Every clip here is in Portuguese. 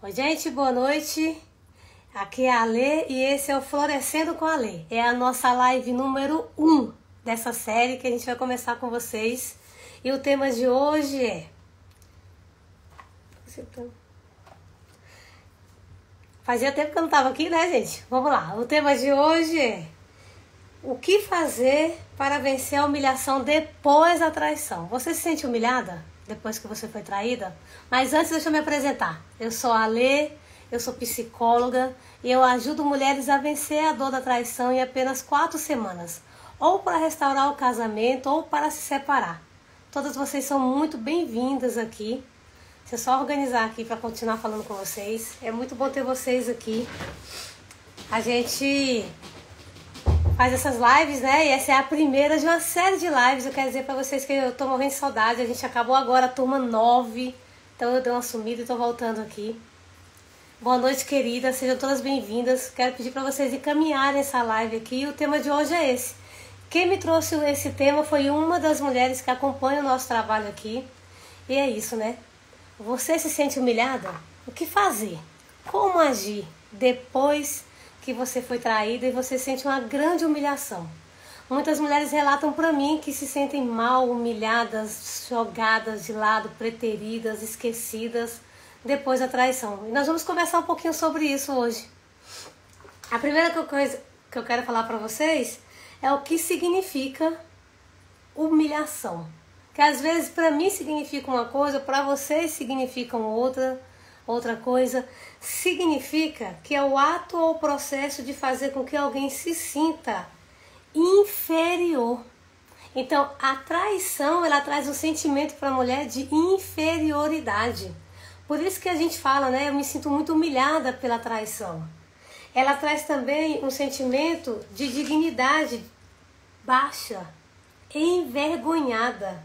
Oi, gente, boa noite. Aqui é a Alê e esse é o Florescendo com a Alê. É a nossa live número 1 dessa série que a gente vai começar com vocês. E o tema de hoje é... Fazia tempo que eu não estava aqui, né, gente? Vamos lá. O tema de hoje é... O que fazer para vencer a humilhação depois da traição? Você se sente humilhada depois que você foi traída? Mas antes, deixa eu me apresentar. Eu sou a Alê, eu sou psicóloga e eu ajudo mulheres a vencer a dor da traição em apenas 4 semanas. Ou para restaurar o casamento ou para se separar. Todas vocês são muito bem-vindas aqui. Deixa eu só organizar aqui para continuar falando com vocês. É muito bom ter vocês aqui. A gente... faz essas lives, né? E essa é a primeira de uma série de lives. Eu quero dizer pra vocês que eu tô morrendo de saudade. A gente acabou agora a turma 9. Então eu dei uma sumida e tô voltando aqui. Boa noite, queridas. Sejam todas bem-vindas. Quero pedir pra vocês encaminharem essa live aqui. E o tema de hoje é esse. Quem me trouxe esse tema foi uma das mulheres que acompanha o nosso trabalho aqui. E é isso, né? Você se sente humilhada? O que fazer? Como agir depois que você foi traída e você sente uma grande humilhação? Muitas mulheres relatam para mim que se sentem mal, humilhadas, jogadas de lado, preteridas, esquecidas depois da traição. E nós vamos conversar um pouquinho sobre isso hoje. A primeira coisa que eu quero falar para vocês é o que significa humilhação. Que às vezes para mim significa uma coisa, para vocês significam outra coisa. Significa que é o ato ou o processo de fazer com que alguém se sinta inferior. Então, a traição, ela traz um sentimento para a mulher de inferioridade. Por isso que a gente fala, né? Eu me sinto muito humilhada pela traição. Ela traz também um sentimento de dignidade baixa, envergonhada.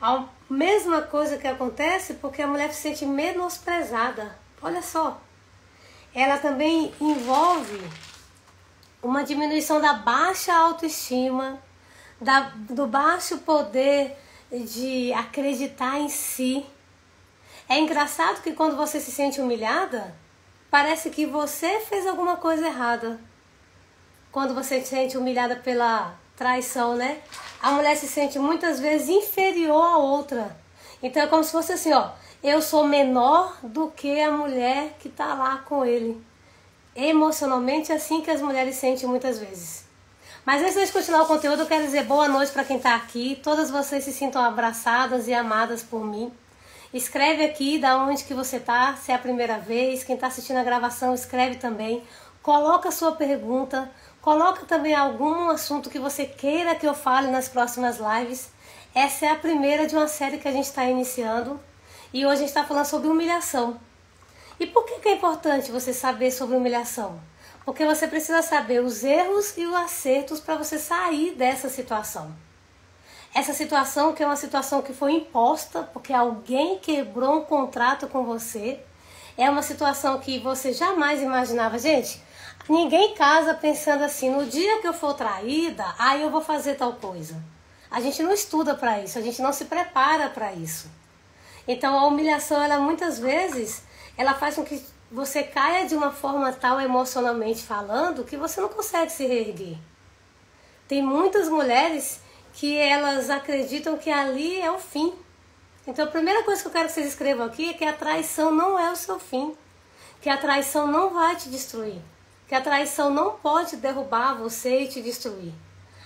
A mesma coisa que acontece porque a mulher se sente menosprezada. Olha só. Ela também envolve uma diminuição da baixa autoestima, do baixo poder de acreditar em si. É engraçado que quando você se sente humilhada, parece que você fez alguma coisa errada. Quando você se sente humilhada pela traição, né? A mulher se sente muitas vezes inferior à outra. Então é como se fosse assim, ó. Eu sou menor do que a mulher que tá lá com ele. Emocionalmente é assim que as mulheres sentem muitas vezes. Mas antes de continuar o conteúdo, eu quero dizer boa noite para quem tá aqui. Todas vocês se sintam abraçadas e amadas por mim. Escreve aqui da onde que você tá, se é a primeira vez. Quem tá assistindo a gravação, escreve também. Coloca a sua pergunta. Coloca também algum assunto que você queira que eu fale nas próximas lives. Essa é a primeira de uma série que a gente está iniciando. E hoje a gente está falando sobre humilhação. E por que é importante você saber sobre humilhação? Porque você precisa saber os erros e os acertos para você sair dessa situação. Essa situação que é uma situação que foi imposta porque alguém quebrou um contrato com você. É uma situação que você jamais imaginava. Gente, ninguém casa pensando assim, no dia que eu for traída, aí eu vou fazer tal coisa. A gente não estuda para isso, a gente não se prepara para isso. Então a humilhação, ela muitas vezes, ela faz com que você caia de uma forma tal, emocionalmente falando, que você não consegue se reerguer. Tem muitas mulheres que elas acreditam que ali é o fim. Então a primeira coisa que eu quero que vocês escrevam aqui é que a traição não é o seu fim. Que a traição não vai te destruir. Que a traição não pode derrubar você e te destruir.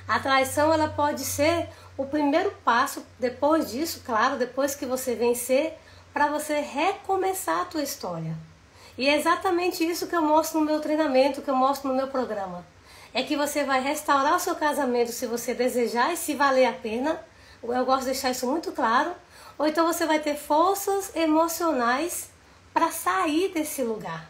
A traição, ela pode ser o primeiro passo, depois disso, claro, depois que você vencer, para você recomeçar a tua história. E é exatamente isso que eu mostro no meu treinamento, que eu mostro no meu programa. É que você vai restaurar o seu casamento se você desejar e se valer a pena. Eu gosto de deixar isso muito claro. Ou então você vai ter forças emocionais para sair desse lugar.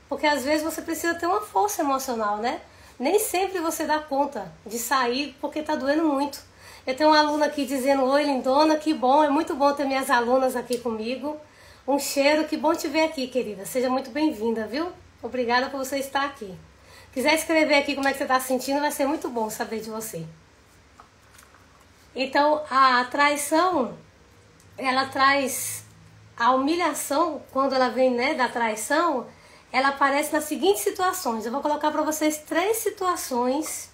Porque às vezes você precisa ter uma força emocional, né? Nem sempre você dá conta de sair porque tá doendo muito. Eu tenho uma aluna aqui dizendo, oi lindona, que bom, é muito bom ter minhas alunas aqui comigo. Um cheiro, que bom te ver aqui, querida. Seja muito bem-vinda, viu? Obrigada por você estar aqui. Quiser escrever aqui como é que você está se sentindo, vai ser muito bom saber de você. Então, a traição, ela traz a humilhação, quando ela vem, né, da traição, ela aparece nas seguintes situações. Eu vou colocar para vocês 3 situações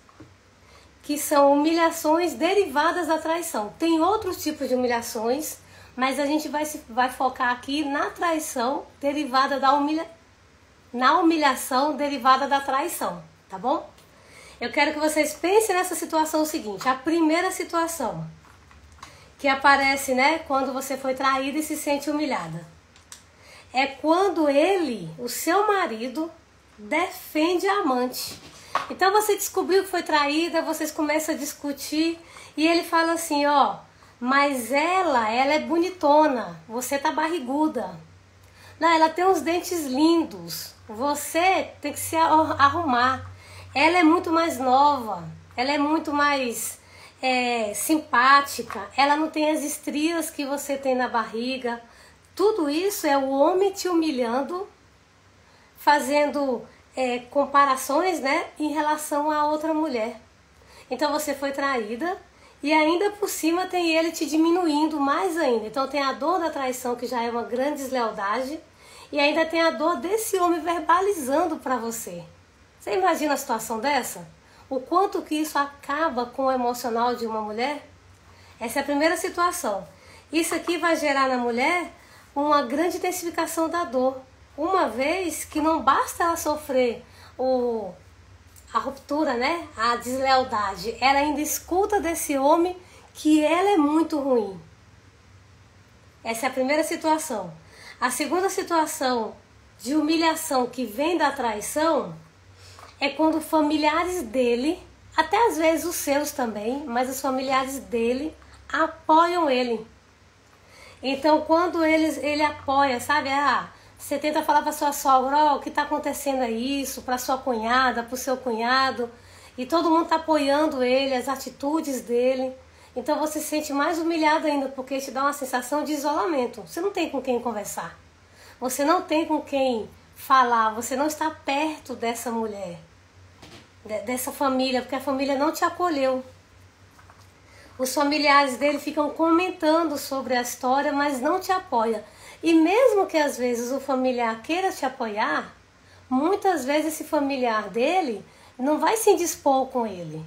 que são humilhações derivadas da traição. Tem outros tipos de humilhações, mas a gente vai focar aqui na traição derivada da humilhação derivada da traição, tá bom? Eu quero que vocês pensem nessa situação seguinte. A primeira situação que aparece, né, quando você foi traída e se sente humilhada, é quando ele, o seu marido, defende a amante. Então você descobriu que foi traída, vocês começam a discutir e ele fala assim, ó, mas ela é bonitona, você tá barriguda. Não, ela tem uns dentes lindos, você tem que se arrumar. Ela é muito mais nova, ela é muito mais simpática, ela não tem as estrias que você tem na barriga. Tudo isso é o homem te humilhando, fazendo comparações, né, em relação a outra mulher. Então você foi traída e ainda por cima tem ele te diminuindo mais ainda. Então tem a dor da traição, que já é uma grande deslealdade, e ainda tem a dor desse homem verbalizando para você. Você imagina a situação dessa? O quanto que isso acaba com o emocional de uma mulher? Essa é a primeira situação. Isso aqui vai gerar na mulher uma grande intensificação da dor. Uma vez que não basta ela sofrer a ruptura, né? A deslealdade. Ela ainda escuta desse homem que ela é muito ruim. Essa é a primeira situação. A segunda situação de humilhação que vem da traição é quando familiares dele, até às vezes os seus também, mas os familiares dele apoiam ele. Então quando ele apoia, sabe? Você tenta falar para sua sogra, ó, o que está acontecendo é isso, para sua cunhada, para o seu cunhado, e todo mundo está apoiando ele, as atitudes dele. Então você se sente mais humilhado ainda, porque te dá uma sensação de isolamento. Você não tem com quem conversar, você não tem com quem falar, você não está perto dessa mulher, dessa família, porque a família não te acolheu. Os familiares dele ficam comentando sobre a história, mas não te apoiam. E mesmo que às vezes o familiar queira te apoiar, muitas vezes esse familiar dele não vai se indispor com ele.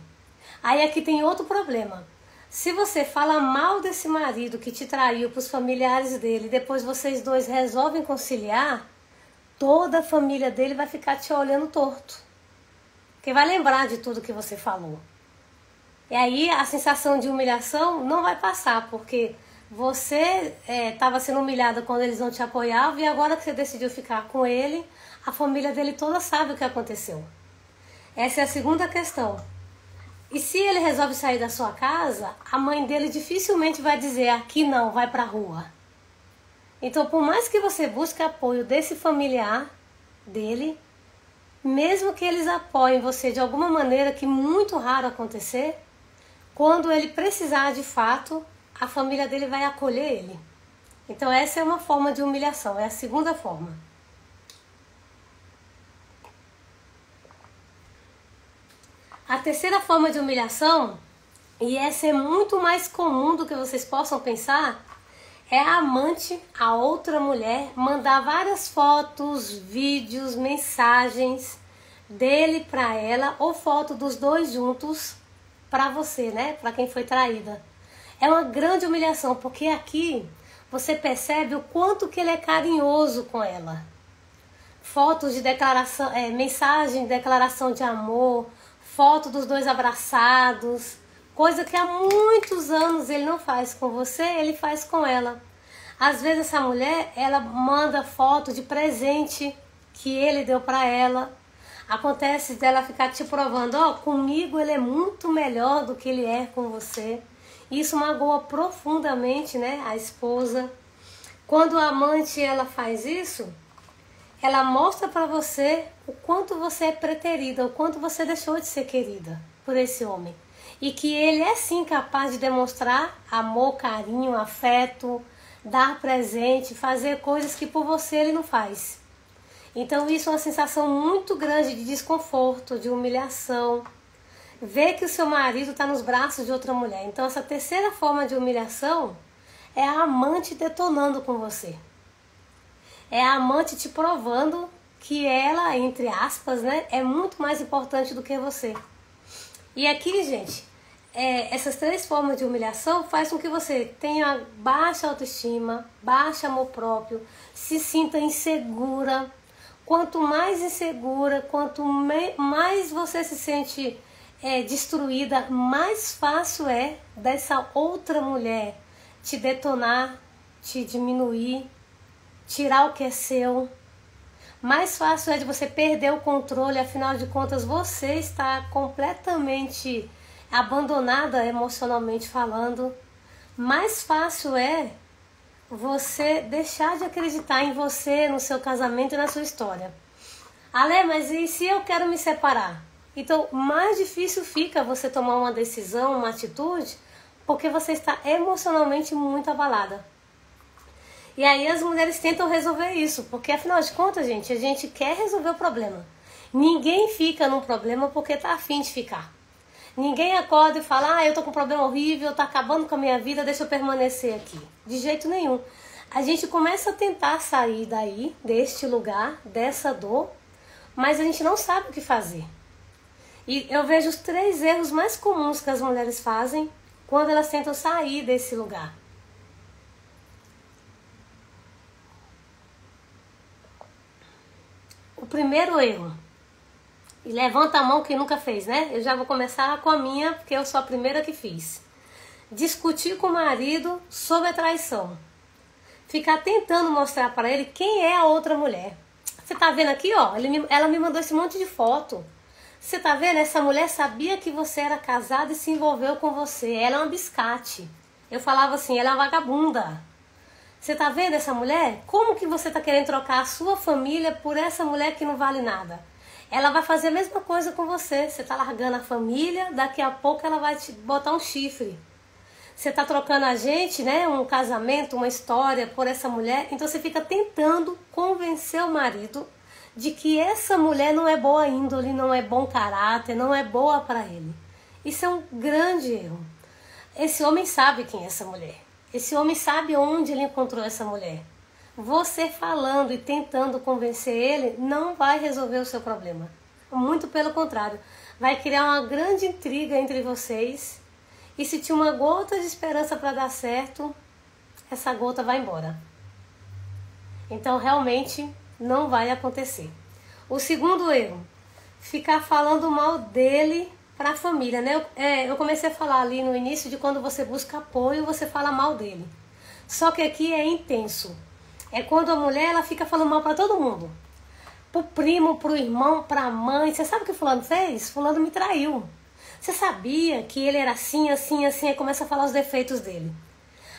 Aí aqui tem outro problema. Se você fala mal desse marido que te traiu para os familiares dele, depois vocês dois resolvem conciliar, toda a família dele vai ficar te olhando torto. Porque vai lembrar de tudo que você falou. E aí a sensação de humilhação não vai passar, porque você estava sendo humilhada quando eles não te apoiavam, e agora que você decidiu ficar com ele, a família dele toda sabe o que aconteceu. Essa é a segunda questão. E se ele resolve sair da sua casa, a mãe dele dificilmente vai dizer, aqui não, vai pra rua. Então, por mais que você busque apoio desse familiar dele, mesmo que eles apoiem você de alguma maneira, que muito raro acontecer, quando ele precisar de fato, a família dele vai acolher ele. Então essa é uma forma de humilhação, é a segunda forma. A terceira forma de humilhação, e essa é muito mais comum do que vocês possam pensar, é a amante, a outra mulher, mandar várias fotos, vídeos, mensagens dele para ela, ou foto dos dois juntos para você, né? Para quem foi traída. É uma grande humilhação, porque aqui você percebe o quanto que ele é carinhoso com ela. Fotos de declaração, mensagem de declaração de amor, foto dos dois abraçados, coisa que há muitos anos ele não faz com você, ele faz com ela. Às vezes essa mulher, ela manda foto de presente que ele deu para ela. Acontece dela ficar te provando, ó, comigo ele é muito melhor do que ele é com você. Isso magoa profundamente, né, a esposa. Quando a amante ela faz isso, ela mostra para você o quanto você é preterida, o quanto você deixou de ser querida por esse homem. E que ele é sim capaz de demonstrar amor, carinho, afeto, dar presente, fazer coisas que por você ele não faz. Então isso é uma sensação muito grande de desconforto, de humilhação. Ver que o seu marido está nos braços de outra mulher. Então essa terceira forma de humilhação é a amante detonando com você. É a amante te provando que ela, entre aspas, né, é muito mais importante do que você. E aqui, gente, essas 3 formas de humilhação faz com que você tenha baixa autoestima, baixo amor próprio, se sinta insegura. Quanto mais insegura, quanto mais você se sente destruída, mais fácil é dessa outra mulher te detonar, te diminuir, tirar o que é seu. Mais fácil é de você perder o controle, afinal de contas você está completamente abandonada emocionalmente falando. Mais fácil é você deixar de acreditar em você, no seu casamento e na sua história. Ale, mas e se eu quero me separar? Então, mais difícil fica você tomar uma decisão, uma atitude, porque você está emocionalmente muito abalada. E aí as mulheres tentam resolver isso, porque afinal de contas, gente, a gente quer resolver o problema. Ninguém fica num problema porque tá afim de ficar. Ninguém acorda e fala, eu tô com um problema horrível, tá acabando com a minha vida, deixa eu permanecer aqui. De jeito nenhum. A gente começa a tentar sair daí, deste lugar, dessa dor, mas a gente não sabe o que fazer. E eu vejo os 3 erros mais comuns que as mulheres fazem quando elas tentam sair desse lugar. O primeiro erro, e levanta a mão quem nunca fez, né? Eu já vou começar com a minha, porque eu sou a primeira que fiz. Discutir com o marido sobre a traição. Ficar tentando mostrar para ele quem é a outra mulher. Você tá vendo aqui, ó? Ela me mandou esse monte de foto. Você tá vendo? Essa mulher sabia que você era casado e se envolveu com você. Ela é uma biscate. Eu falava assim, ela é uma vagabunda. Você tá vendo essa mulher? Como que você tá querendo trocar a sua família por essa mulher que não vale nada? Ela vai fazer a mesma coisa com você. Você tá largando a família, daqui a pouco ela vai te botar um chifre. Você tá trocando a gente, né? Um casamento, uma história por essa mulher. Então você fica tentando convencer o marido de que essa mulher não é boa índole, não é bom caráter, não é boa para ele. Isso é um grande erro. Esse homem sabe quem é essa mulher. Esse homem sabe onde ele encontrou essa mulher. Você falando e tentando convencer ele não vai resolver o seu problema. Muito pelo contrário. Vai criar uma grande intriga entre vocês. E se tinha uma gota de esperança para dar certo, essa gota vai embora. Então realmente não vai acontecer. O segundo erro, ficar falando mal dele para a família, né? Eu comecei a falar ali no início de quando você busca apoio, você fala mal dele. Só que aqui é intenso. É quando a mulher ela fica falando mal para todo mundo. Pro primo, pro irmão, pra mãe. Você sabe o que fulano fez? Fulano me traiu. Você sabia que ele era assim, assim, assim? Aí começa a falar os defeitos dele.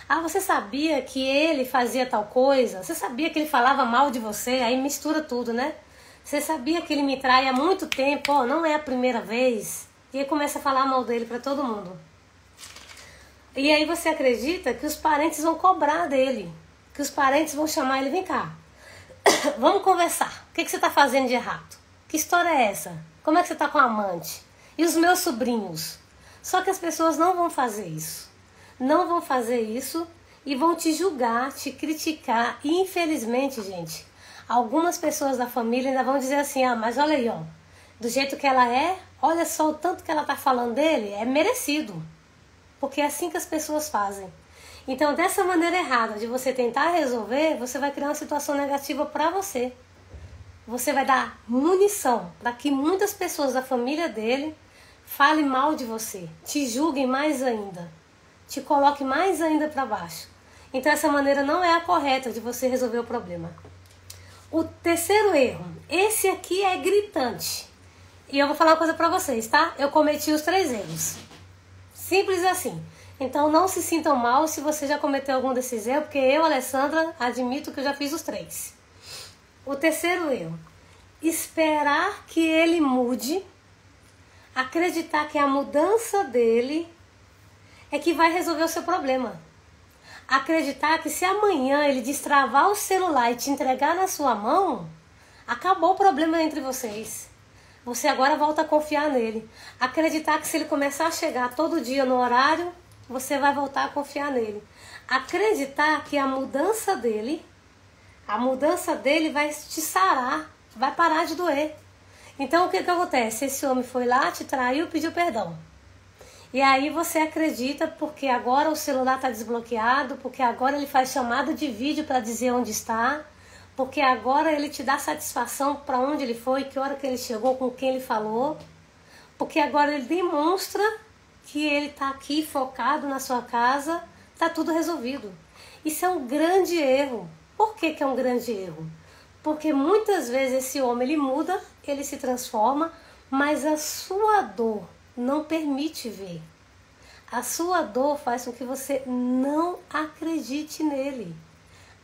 Ah, você sabia que ele fazia tal coisa? Você sabia que ele falava mal de você? Aí mistura tudo, né? Você sabia que ele me trai há muito tempo? Ó, não é a primeira vez. E aí começa a falar mal dele pra todo mundo. E aí você acredita que os parentes vão cobrar dele. Que os parentes vão chamar ele, vem cá. Vamos conversar. O que você tá fazendo de errado? Que história é essa? Como é que você tá com a amante? E os meus sobrinhos? Só que as pessoas não vão fazer isso. Não vão fazer isso e vão te julgar, te criticar. E infelizmente, gente, algumas pessoas da família ainda vão dizer assim, mas olha aí, ó, do jeito que ela é, olha só o tanto que ela tá falando dele, é merecido. Porque é assim que as pessoas fazem. Então, dessa maneira errada de você tentar resolver, você vai criar uma situação negativa para você. Você vai dar munição para que muitas pessoas da família dele falem mal de você, te julguem mais ainda, te coloquem mais ainda para baixo. Então, essa maneira não é a correta de você resolver o problema. O terceiro erro, esse aqui é gritante. E eu vou falar uma coisa para vocês, tá? Eu cometi os 3 erros. Simples assim. Então não se sintam mal se você já cometeu algum desses erros, porque eu, Alessandra, admito que eu já fiz os 3. O terceiro erro, esperar que ele mude, acreditar que a mudança dele é que vai resolver o seu problema. Acreditar que se amanhã ele destravar o celular e te entregar na sua mão, acabou o problema entre vocês. Você agora volta a confiar nele. Acreditar que se ele começar a chegar todo dia no horário, você vai voltar a confiar nele. Acreditar que a mudança dele, A mudança dele vai te sarar, vai parar de doer. Então o que acontece? Esse homem foi lá, te traiu, pediu perdão. E aí você acredita porque agora o celular está desbloqueado, porque agora ele faz chamada de vídeo para dizer onde está, porque agora ele te dá satisfação para onde ele foi, que hora que ele chegou, com quem ele falou, porque agora ele demonstra que ele está aqui focado na sua casa, está tudo resolvido. Isso é um grande erro. Por que é um grande erro? Porque muitas vezes esse homem ele muda, ele se transforma, mas a sua dor não permite ver. A sua dor faz com que você não acredite nele.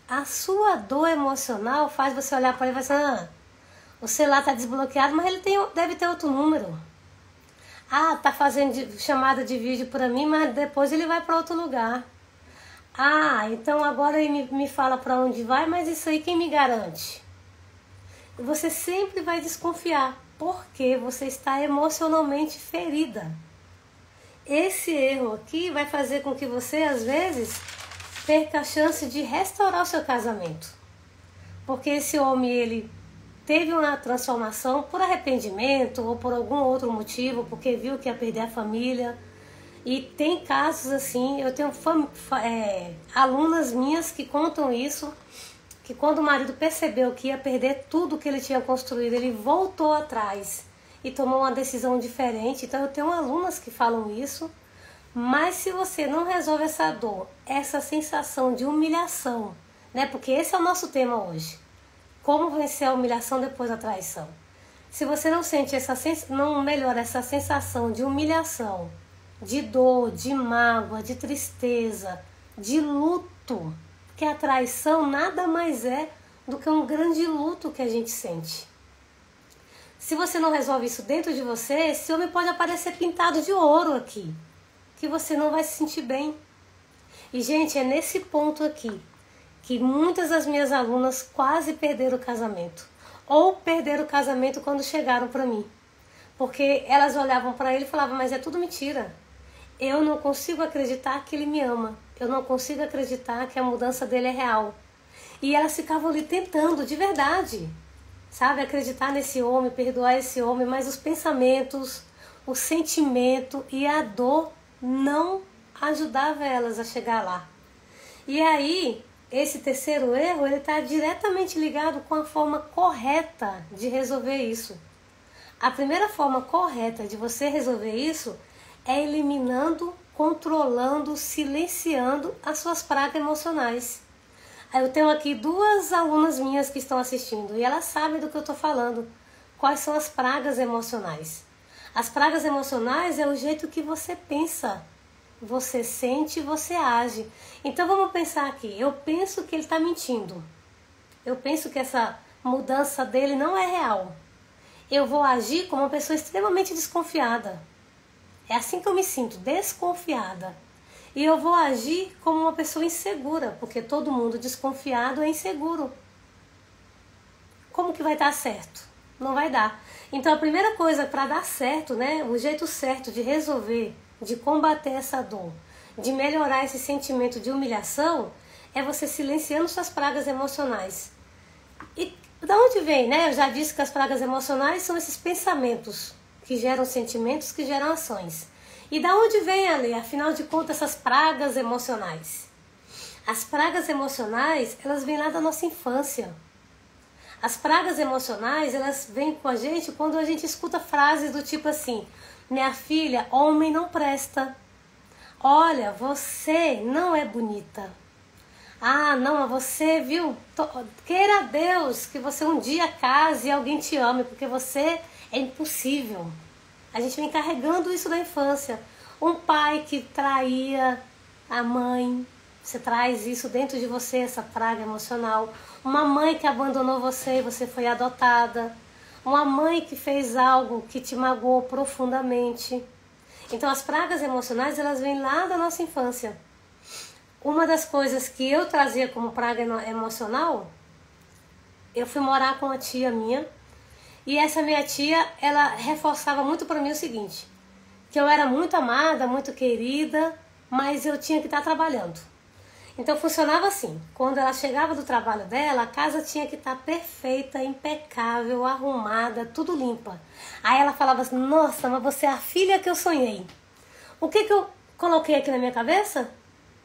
A sua dor emocional faz você olhar para ele e falar assim, o celular está desbloqueado, mas ele deve ter outro número. Tá fazendo chamada de vídeo para mim, mas depois ele vai para outro lugar. Então agora ele me fala para onde vai, mas isso aí quem me garante? Você sempre vai desconfiar, porque você está emocionalmente ferida. Esse erro aqui vai fazer com que você, às vezes, perca a chance de restaurar o seu casamento. Porque esse homem, ele teve uma transformação por arrependimento ou por algum outro motivo, porque viu que ia perder a família. E tem casos assim, eu tenho alunas minhas que contam isso, que quando o marido percebeu que ia perder tudo que ele tinha construído, ele voltou atrás e tomou uma decisão diferente. Então eu tenho alunas que falam isso, mas se você não resolve essa dor, essa sensação de humilhação, né? Porque esse é o nosso tema hoje. Como vencer a humilhação depois da traição? Se você não sente não melhora essa sensação de humilhação, de dor, de mágoa, de tristeza, de luto, que a traição nada mais é do que um grande luto que a gente sente. Se você não resolve isso dentro de você, esse homem pode aparecer pintado de ouro aqui, que você não vai se sentir bem. E, gente, é nesse ponto aqui que muitas das minhas alunas quase perderam o casamento. Ou perderam o casamento quando chegaram para mim. Porque elas olhavam para ele e falavam, mas é tudo mentira. Eu não consigo acreditar que ele me ama. Eu não consigo acreditar que a mudança dele é real. E elas ficavam ali tentando, de verdade, sabe, acreditar nesse homem, perdoar esse homem, mas os pensamentos, o sentimento e a dor não ajudavam elas a chegar lá. E aí, esse terceiro erro, ele está diretamente ligado com a forma correta de resolver isso. A primeira forma correta de você resolver isso é eliminando, controlando, silenciando as suas pragas emocionais. Eu tenho aqui 2 alunas minhas que estão assistindo e elas sabem do que eu estou falando. Quais são as pragas emocionais? As pragas emocionais é o jeito que você pensa, você sente e você age. Então vamos pensar aqui, eu penso que ele está mentindo. Eu penso que essa mudança dele não é real. Eu vou agir como uma pessoa extremamente desconfiada. É assim que eu me sinto, desconfiada. E eu vou agir como uma pessoa insegura, porque todo mundo desconfiado é inseguro. Como que vai dar certo? Não vai dar. Então a primeira coisa para dar certo, né, o jeito certo de resolver, de combater essa dor, de melhorar esse sentimento de humilhação, é você silenciando suas pragas emocionais. E da onde vem, né? Eu já disse que as pragas emocionais são esses pensamentos que geram sentimentos, que geram ações. E da onde vem, Ale, afinal de contas, essas pragas emocionais? As pragas emocionais, elas vêm lá da nossa infância. As pragas emocionais, elas vêm com a gente quando a gente escuta frases do tipo assim, minha filha, homem não presta. Olha, você não é bonita. Não, você, viu, queira Deus que você um dia case e alguém te ame, porque você é impossível. A gente vem carregando isso da infância. Um pai que traía a mãe, você traz isso dentro de você, essa praga emocional. Uma mãe que abandonou você e você foi adotada. Uma mãe que fez algo que te magoou profundamente. Então as pragas emocionais, elas vêm lá da nossa infância. Uma das coisas que eu trazia como praga emocional, eu fui morar com uma tia minha. E essa minha tia, ela reforçava muito para mim o seguinte, que eu era muito amada, muito querida, mas eu tinha que estar trabalhando. Então funcionava assim, quando ela chegava do trabalho dela, a casa tinha que estar perfeita, impecável, arrumada, tudo limpa. Aí ela falava assim, nossa, mas você é a filha que eu sonhei. O que eu coloquei aqui na minha cabeça?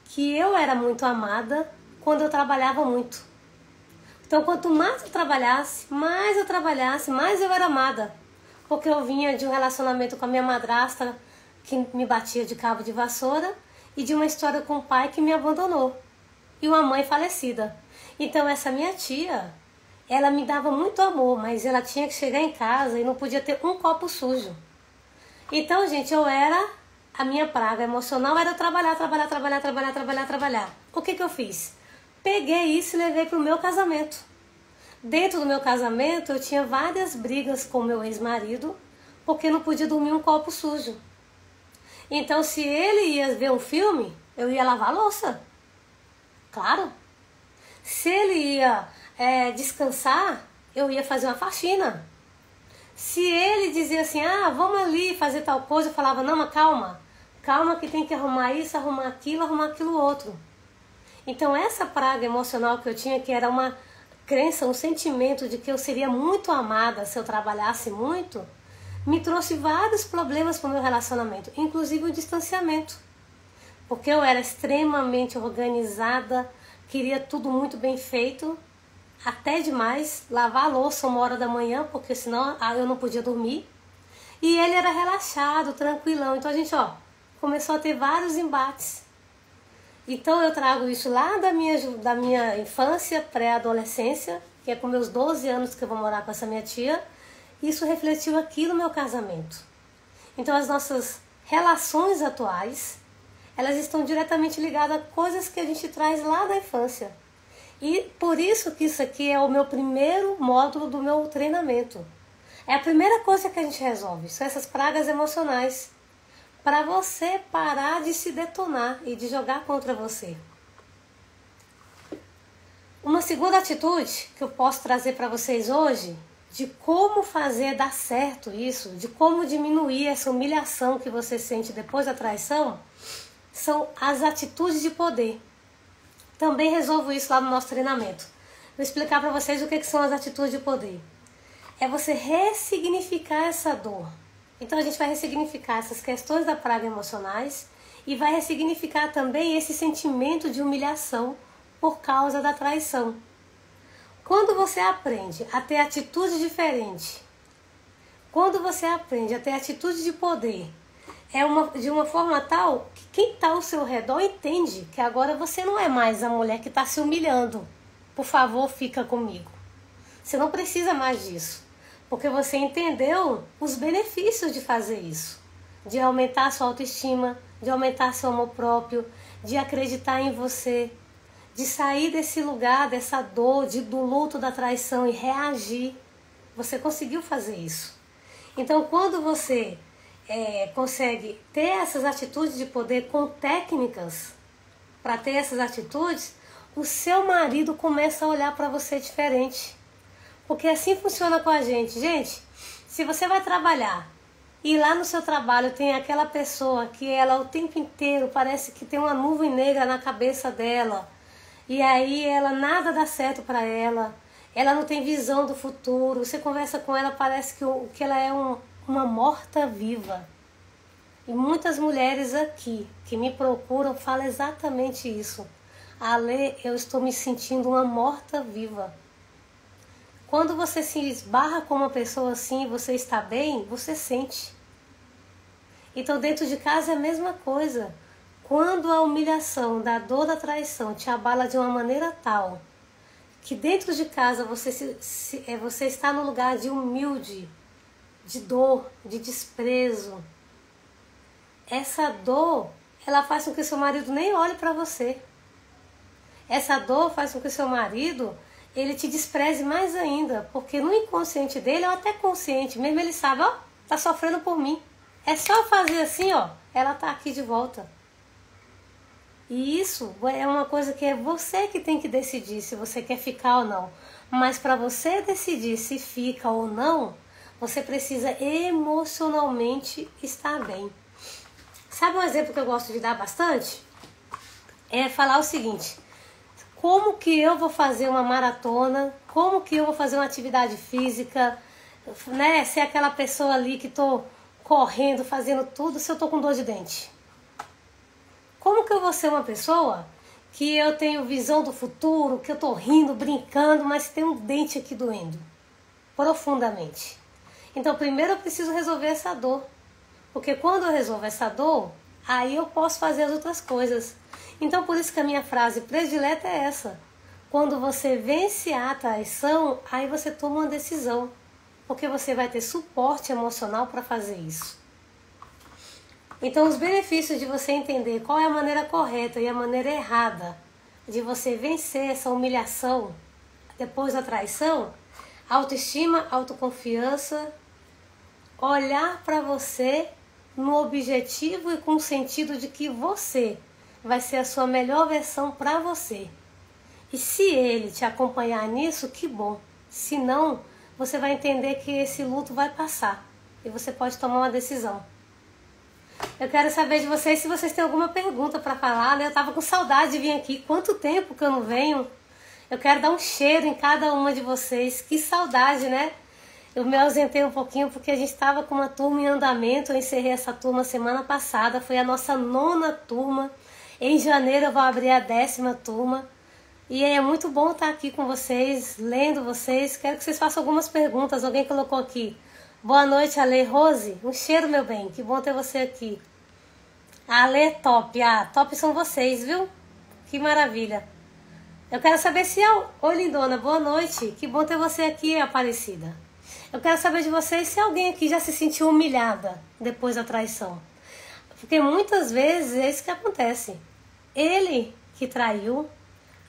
Que eu era muito amada quando eu trabalhava muito. Então quanto mais eu trabalhasse, mais eu era amada. Porque eu vinha de um relacionamento com a minha madrasta, que me batia de cabo de vassoura, e de uma história com o pai que me abandonou, e uma mãe falecida. Então essa minha tia, ela me dava muito amor, mas ela tinha que chegar em casa e não podia ter um copo sujo. Então, gente, a minha praga emocional era trabalhar. O que eu fiz? Peguei isso e levei para o meu casamento. Dentro do meu casamento, eu tinha várias brigas com meu ex-marido, porque não podia dormir um copo sujo. Então, se ele ia ver um filme, eu ia lavar a louça. Claro. Se ele ia descansar, eu ia fazer uma faxina. Se ele dizia assim, vamos ali fazer tal coisa, eu falava, não, mas calma que tem que arrumar isso, arrumar aquilo outro. Então, essa praga emocional que eu tinha, que era uma crença, um sentimento de que eu seria muito amada se eu trabalhasse muito, me trouxe vários problemas para o meu relacionamento, inclusive o distanciamento. Porque eu era extremamente organizada, queria tudo muito bem feito, até demais, lavar a louça 1h da manhã, porque senão eu não podia dormir. E ele era relaxado, tranquilão. Então a gente, começou a ter vários embates. Então eu trago isso lá da minha infância, pré-adolescência, que é com meus 12 anos que eu vou morar com essa minha tia. Isso refletiu aqui no meu casamento. Então as nossas relações atuais, elas estão diretamente ligadas a coisas que a gente traz lá da infância. E por isso que isso aqui é o meu primeiro módulo do meu treinamento. É a primeira coisa que a gente resolve, são essas pragas emocionais. Para você parar de se detonar e de jogar contra você. Uma segunda atitude que eu posso trazer para vocês hoje, de como fazer dar certo isso, de como diminuir essa humilhação que você sente depois da traição, são as atitudes de poder. Também resolvo isso lá no nosso treinamento. Vou explicar para vocês o que são as atitudes de poder. É você ressignificar essa dor. Então a gente vai ressignificar essas questões da praga emocionais e vai ressignificar também esse sentimento de humilhação por causa da traição. Quando você aprende a ter atitude diferente, quando você aprende a ter atitude de poder, de uma forma tal que quem está ao seu redor entende que agora você não é mais a mulher que está se humilhando. Por favor, fica comigo. Você não precisa mais disso, porque você entendeu os benefícios de fazer isso, de aumentar a sua autoestima, de aumentar seu amor próprio, de acreditar em você, de sair desse lugar, dessa dor, do luto da traição e reagir. Você conseguiu fazer isso. Então, quando você consegue ter essas atitudes de poder com técnicas para ter essas atitudes, o seu marido começa a olhar para você diferente. Porque assim funciona com a gente. Gente, se você vai trabalhar e lá no seu trabalho tem aquela pessoa que ela o tempo inteiro parece que tem uma nuvem negra na cabeça dela, e aí nada dá certo para ela não tem visão do futuro, você conversa com ela, parece que ela é uma morta-viva. E muitas mulheres aqui que me procuram falam exatamente isso. Ale, eu estou me sentindo uma morta-viva. Quando você se esbarra com uma pessoa assim, você está bem, você sente. Então dentro de casa é a mesma coisa. Quando a humilhação da dor da traição te abala de uma maneira tal que dentro de casa você está no lugar de humilde, de dor, de desprezo, essa dor, ela faz com que seu marido nem olhe para você. Essa dor faz com que seu marido, ele te despreze mais ainda, porque no inconsciente dele, ou até consciente mesmo, ele sabe, tá sofrendo por mim. É só fazer assim, ela tá aqui de volta. E isso é uma coisa que é você que tem que decidir se você quer ficar ou não. Mas para você decidir se fica ou não, você precisa emocionalmente estar bem. Sabe um exemplo que eu gosto de dar bastante? é falar o seguinte: como que eu vou fazer uma maratona? Como que eu vou fazer uma atividade física? Né? Ser aquela pessoa ali que tô correndo, fazendo tudo, se eu tô com dor de dente. Como que eu vou ser uma pessoa que eu tenho visão do futuro, que eu tô rindo, brincando, mas tem um dente aqui doendo profundamente? Então, primeiro eu preciso resolver essa dor. Porque quando eu resolvo essa dor, aí eu posso fazer as outras coisas. Então, por isso que a minha frase predileta é essa: quando você vence a traição, aí você toma uma decisão. Porque você vai ter suporte emocional para fazer isso. Então, os benefícios de você entender qual é a maneira correta e a maneira errada de você vencer essa humilhação depois da traição: autoestima, autoconfiança, olhar para você no objetivo e com o sentido de que você vai ser a sua melhor versão para você. E se ele te acompanhar nisso, que bom. Se não, você vai entender que esse luto vai passar e você pode tomar uma decisão. Eu quero saber de vocês se vocês têm alguma pergunta para falar, né? Eu tava com saudade de vir aqui. Quanto tempo que eu não venho? Eu quero dar um cheiro em cada uma de vocês. Que saudade, né? Eu me ausentei um pouquinho porque a gente estava com uma turma em andamento. Eu encerrei essa turma semana passada. Foi a nossa 9ª turma. Em janeiro eu vou abrir a 10ª turma. E é muito bom estar aqui com vocês, lendo vocês. Quero que vocês façam algumas perguntas. Alguém colocou aqui: boa noite, Ale. Rose, um cheiro, meu bem. Que bom ter você aqui. A Ale é top. Ah, top são vocês, viu? Que maravilha. Eu quero saber se... Oi, lindona, boa noite. Que bom ter você aqui, Aparecida. Eu quero saber de vocês se alguém aqui já se sentiu humilhada depois da traição. Porque muitas vezes é isso que acontece. Ele que traiu,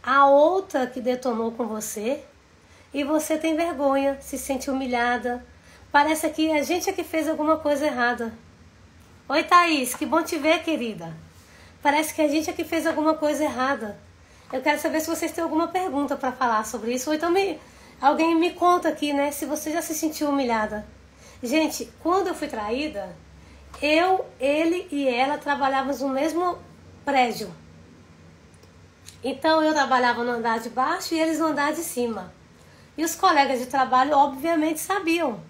a outra que detonou com você, e você tem vergonha, se sente humilhada. Parece que a gente é que fez alguma coisa errada. Oi, Thaís, que bom te ver, querida. Parece que a gente é que fez alguma coisa errada. Eu quero saber se vocês têm alguma pergunta para falar sobre isso. Ou então alguém me conta aqui, né, se você já se sentiu humilhada. Gente, quando eu fui traída, ele e ela trabalhávamos no mesmo prédio. Então eu trabalhava no andar de baixo e eles no andar de cima. E os colegas de trabalho obviamente sabiam.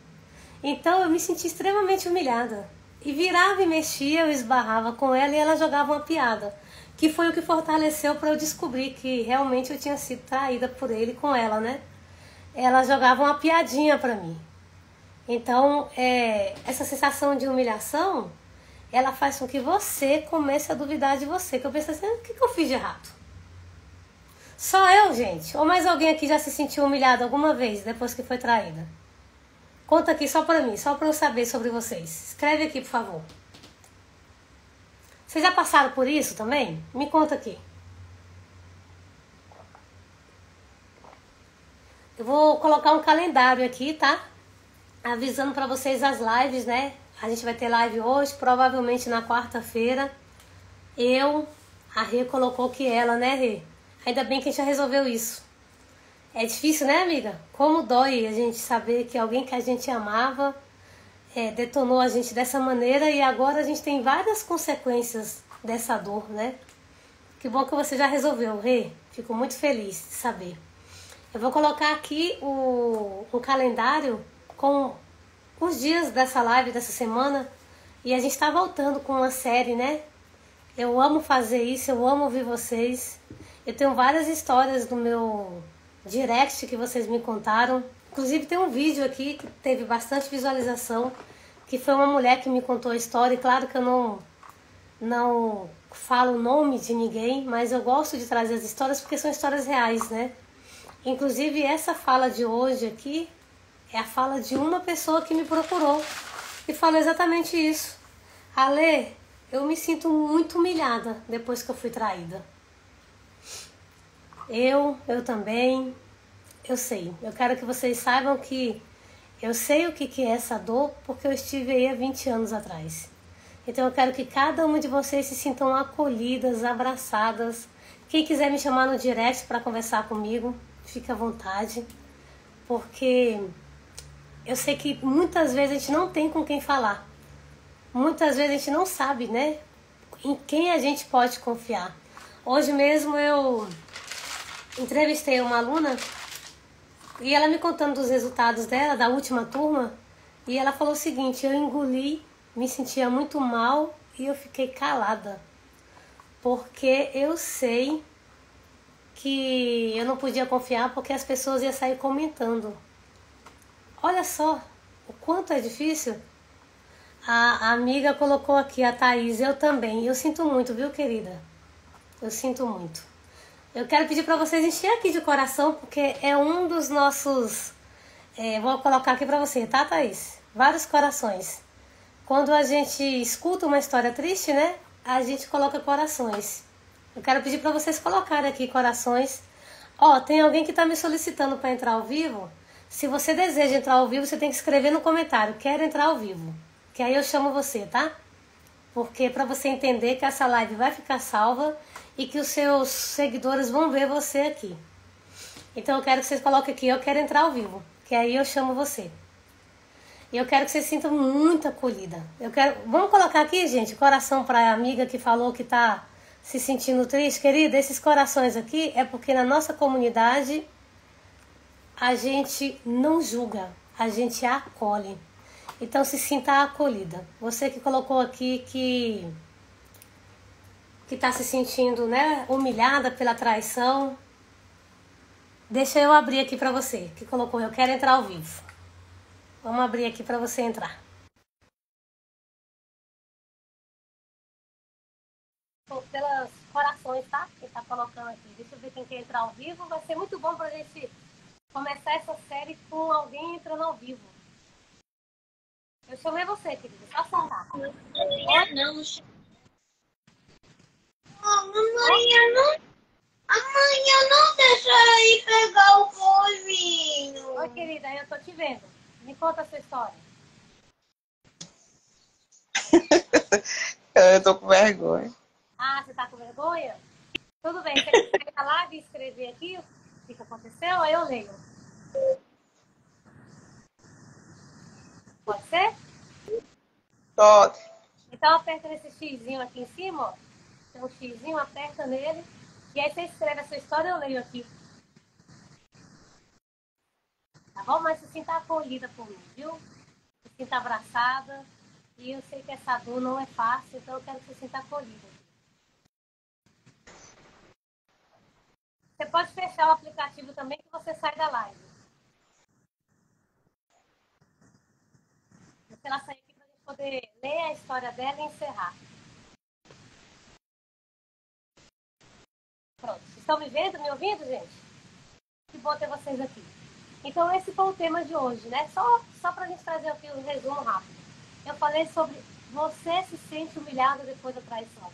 Então eu me senti extremamente humilhada. E virava e mexia, eu esbarrava com ela e ela jogava uma piada. Que foi o que fortaleceu para eu descobrir que realmente eu tinha sido traída por ele com ela, né? Ela jogava uma piadinha para mim. Então, essa sensação de humilhação, ela faz com que você comece a duvidar de você. Que eu penso assim: o que eu fiz de errado? Só eu, gente? Ou mais alguém aqui já se sentiu humilhado alguma vez depois que foi traída? Conta aqui só pra mim, só pra eu saber sobre vocês. Escreve aqui, por favor. Vocês já passaram por isso também? Me conta aqui. Eu vou colocar um calendário aqui, tá? Avisando pra vocês as lives, né? A gente vai ter live hoje, provavelmente na quarta-feira. A Rê colocou que ela, né, Rê? Ainda bem que a gente já resolveu isso. É difícil, né, amiga? Como dói a gente saber que alguém que a gente amava detonou a gente dessa maneira e agora a gente tem várias consequências dessa dor, né? Que bom que você já resolveu, Rê. Fico muito feliz de saber. Eu vou colocar aqui o calendário com os dias dessa live dessa semana e a gente tá voltando com uma série, né? Eu amo fazer isso, eu amo ouvir vocês. Eu tenho várias histórias do meu direct que vocês me contaram. Inclusive tem um vídeo aqui que teve bastante visualização, que foi uma mulher que me contou a história. E claro que eu não falo o nome de ninguém, mas eu gosto de trazer as histórias porque são histórias reais, né? Inclusive essa fala de hoje aqui é a fala de uma pessoa que me procurou e falou exatamente isso. Ale, eu me sinto muito humilhada depois que eu fui traída. Eu também, eu sei. Eu quero que vocês saibam que eu sei o que é essa dor porque eu estive aí há 20 anos atrás. Então eu quero que cada uma de vocês se sintam acolhidas, abraçadas. Quem quiser me chamar no direct para conversar comigo, fique à vontade. Porque eu sei que muitas vezes a gente não tem com quem falar. Muitas vezes a gente não sabe, né, em quem a gente pode confiar. Hoje mesmo eu entrevistei uma aluna e ela me contando dos resultados dela, da última turma, e ela falou o seguinte: eu engoli, me sentia muito mal e eu fiquei calada, porque eu sei que eu não podia confiar porque as pessoas iam sair comentando. Olha só o quanto é difícil. A amiga colocou aqui, a Thaís, eu também. Eu sinto muito, viu, querida? Eu sinto muito. Eu quero pedir para vocês encher aqui de coração, porque é um dos nossos... vou colocar aqui para você, tá, Thaís? Vários corações. Quando a gente escuta uma história triste, né? A gente coloca corações. Eu quero pedir para vocês colocarem aqui corações. Ó, tem alguém que tá me solicitando para entrar ao vivo. Se você deseja entrar ao vivo, você tem que escrever no comentário: quero entrar ao vivo. Que aí eu chamo você, tá? Porque para você entender que essa live vai ficar salva e que os seus seguidores vão ver você aqui. Então eu quero que vocês coloquem aqui: eu quero entrar ao vivo. Que aí eu chamo você. E eu quero que vocês sintam muito acolhida. Vamos colocar aqui, gente, coração para a amiga que falou que tá se sentindo triste. Querida, esses corações aqui é porque na nossa comunidade a gente não julga, a gente acolhe. Então se sinta acolhida. Você que colocou aqui que está se sentindo, né, humilhada pela traição, deixa eu abrir aqui para você que colocou: eu quero entrar ao vivo. Vamos abrir aqui para você entrar. Pelas corações, tá? Quem tá colocando aqui. Deixa eu ver quem quer entrar ao vivo. Vai ser muito bom pra gente começar essa série com alguém entrando ao vivo. Eu chamei você, querida. Só sentar. Amanhã não deixa eu ir pegar o polvinho. Oi, querida, eu tô te vendo. Me conta a sua história. Eu tô com vergonha. Ah, você tá com vergonha? Tudo bem, você quer pegar lá e escrever aqui o que aconteceu? Aí eu leio. Pode ser? Pode. Então aperta nesse xizinho aqui em cima, ó. Tem um xizinho, aperta nele. E aí você escreve a sua história e eu leio aqui. Tá bom? Mas se sinta acolhida por mim, viu? Se sinta abraçada. E eu sei que essa dor não é fácil, então eu quero que você sinta acolhida. Você pode fechar o aplicativo também, que você sai da live. Deixa ela sair aqui pra gente poder ler a história dela e encerrar. Pronto. Estão me vendo, me ouvindo, gente? Que bom ter vocês aqui. Então esse foi o tema de hoje, né? Só pra gente trazer aqui um resumo rápido. Eu falei sobre você se sente humilhado depois da traição.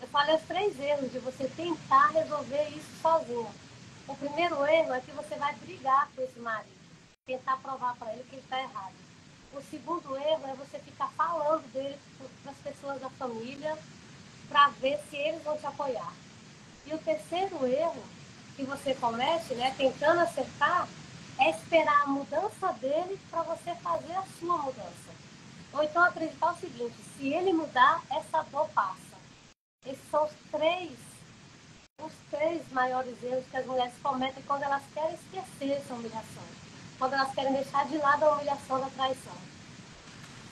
Eu falei os 3 erros de você tentar resolver isso sozinha. O primeiro erro é que você vai brigar com esse marido, tentar provar para ele que ele está errado. O segundo erro é você ficar falando dele para as pessoas da família para ver se eles vão te apoiar. E o terceiro erro que você comete, né, tentando acertar, é esperar a mudança dele para você fazer a sua mudança. Ou então acreditar o seguinte: se ele mudar, essa dor passa. Esses são os três maiores erros que as mulheres cometem quando elas querem esquecer essa humilhação, quando elas querem deixar de lado a humilhação da traição.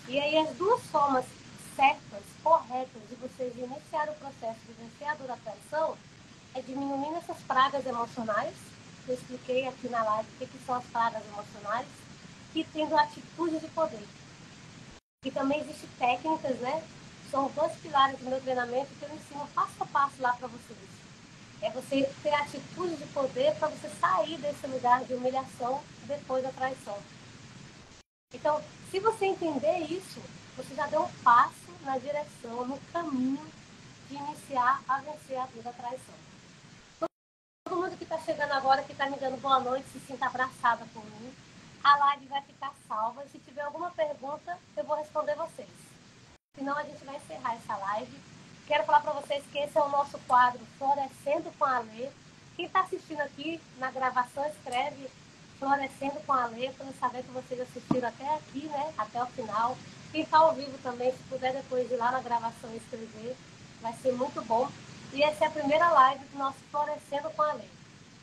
E aí as 2 formas certas, corretas de vocês iniciar o processo de vencer a dor da traição é diminuindo essas pragas emocionais. Eu expliquei aqui na live o que são as pragas emocionais, e tendo atitude de poder. E também existem técnicas, né? São 2 pilares do meu treinamento que eu ensino passo a passo lá para vocês. É você ter atitude de poder para você sair desse lugar de humilhação depois da traição. Então, se você entender isso, você já deu um passo na direção, no caminho de iniciar a vencer a dor da traição. Todo mundo que está chegando agora, que está me dando boa noite, se sinta abraçada por mim. A live vai ficar salva e se tiver alguma pergunta, eu vou responder vocês. Senão a gente vai encerrar essa live. Quero falar para vocês que esse é o nosso quadro Florescendo com a Lê. Quem está assistindo aqui na gravação, escreve Florescendo com a Lê, para eu saber que vocês assistiram até aqui, né? Até o final. Quem está ao vivo também, se puder depois ir lá na gravação e escrever, vai ser muito bom. E essa é a primeira live do nosso Florescendo com a Lei.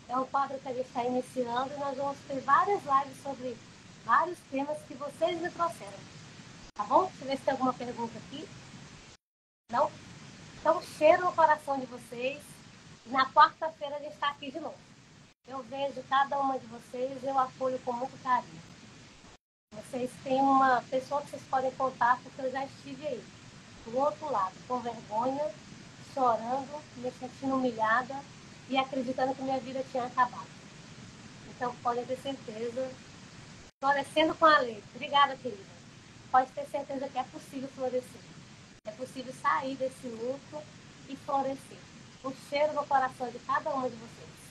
É um quadro que a gente está iniciando e nós vamos ter várias lives sobre vários temas que vocês me trouxeram. Tá bom? Deixa eu ver se tem alguma pergunta aqui. Não? Então, cheiro no coração de vocês. Na quarta-feira a gente está aqui de novo. Eu vejo cada uma de vocês, eu apoio com muito carinho. Vocês têm uma pessoa que vocês podem contar, porque eu já estive aí, do outro lado, com vergonha, chorando, me sentindo humilhada e acreditando que minha vida tinha acabado. Então, podem ter certeza, florescendo com a lei. Obrigada, querida. Pode ter certeza que é possível florescer. É possível sair desse luto e florescer. Um cheiro no coração de cada uma de vocês.